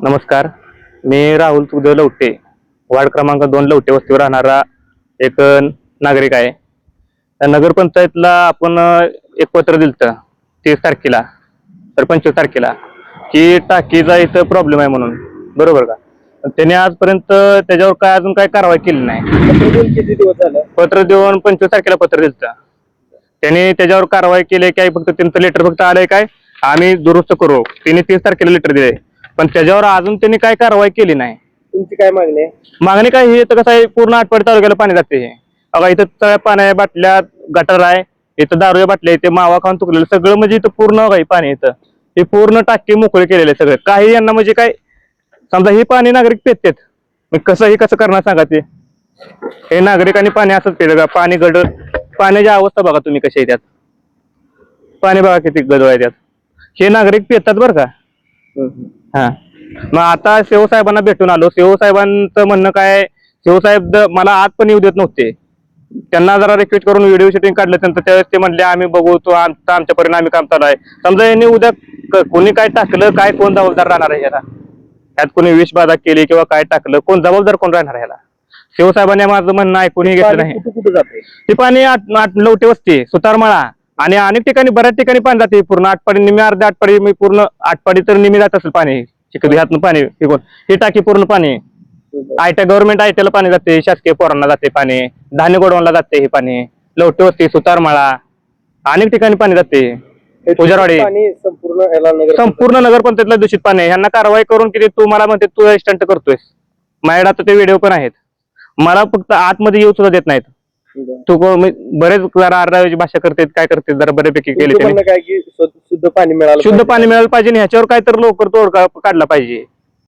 नमस्कार. मी राहुल सुखदेव लवटे, वार्ड क्रमांक 2 लवटे वस्तीवर राहणारा एक नागरिक आहे. त्या नगरपंचायतला आपण एक पत्र दिलं 30 तारखेला तर 25 तारखेला की टाकीचा इथं प्रॉब्लेम आहे म्हणून, बरोबर का? त्याने आजपर्यंत त्याच्यावर काय अजून काय कारवाई केली नाही. किती दिवस झालं? पत्र देऊन 25 तारखेला पत्र दिलं. त्याने त्याच्यावर कारवाई केली काय? फक्त त्यांचं लेटर फक्त आलंय काय आम्ही दुरुस्त करू. त्याने 30 तारखेला लेटर दिले, पण त्याच्यावर अजून त्यांनी काय कारवाई केली नाही. तुमची काय मागणी आहे? मागणी काय? हे तर कसं आहे, पूर्ण आटपाडी तालुक्याला पाणी जाते. हे बघा, इथं तळ्या पाण्या बाटल्या गटर आहे, इथं दारूच्या बाटल्या, इथे मावा खाऊन तुकलेलं सगळं, म्हणजे इथं पूर्ण काही पाणी इथं हे पूर्ण टाके मोकळे केलेले सगळे. काही यांना म्हणजे काय समजा हे पाणी नागरिक पितात, मग कसं करणार सांगा? ते हे नागरिकांनी पाणी असंच पिलं का? पाणी गडर पाण्याची अवस्था बघा तुम्ही कशी आहे त्यात. पाणी बघा किती गडळ आहे त्यात. हे नागरिक पितात बरं का. हा, मग आता शिवसाहेबांना भेटून आलो. शिवसाहेबांचं म्हणणं काय, शिवसाहेब मला आत पण येऊ देत नव्हते. त्यांना जरा रिक्वेस्ट करून व्हिडिओ शूटिंग काढलं त्यांचं, त्यावेळेस ते म्हणले आम्ही बघू, तो आमच्या परिणामी काम चालू आहे. समजा यांनी उद्या कोणी काय टाकलं काय, कोण जबाबदार राहणार आहे ह्याला? ह्यात कोणी विषबाधा केली किंवा काय टाकलं, कोण जबाबदार कोण राहणार ह्याला? शिवसाहेबांनी माझं म्हणणं ऐकूनही घेतलं नाही. कुठे जाते ते पाणी लवटे वस्ती, सुतारमाळा आणि अनेक ठिकाणी, बऱ्याच ठिकाणी पाणी जाते. पूर्ण आटपाडी निम्मी, अर्ध्या आटपाडी, मी पूर्ण आटपाडी तर निम्मी जात असेल पाणी. ह्यातनं पाणी फेकून ही टाकी पूर्ण पाणी. गव्हर्नमेंट आयट्याला पाणी जाते, शासकीय पोरांना जाते पाणी, धान्य गोडवणला जाते हे पाणी. लवटे वस्ती, सुतारमाळा अनेक ठिकाणी पाणी जाते. उजरवाडी संपूर्ण नगरपंचायतला दूषित पाणी आहे. ह्यांना कारवाई करून किती तू मला म्हणते तू स्टंट करतोयस. माझ्याकडे आता ते व्हिडिओ पण आहेत. मला फक्त आतमध्ये येऊ सुद्धा देत नाहीत. तू बरेच जरा अर्धावेची भाषा करते, काय करते, जरा बऱ्यापैकी केली. काय की शुद्ध पाणी मिळालं शुद्ध पाणी मिळालं पाहिजे, ह्याच्यावर काय तर लवकर तोडगा काढला पाहिजे.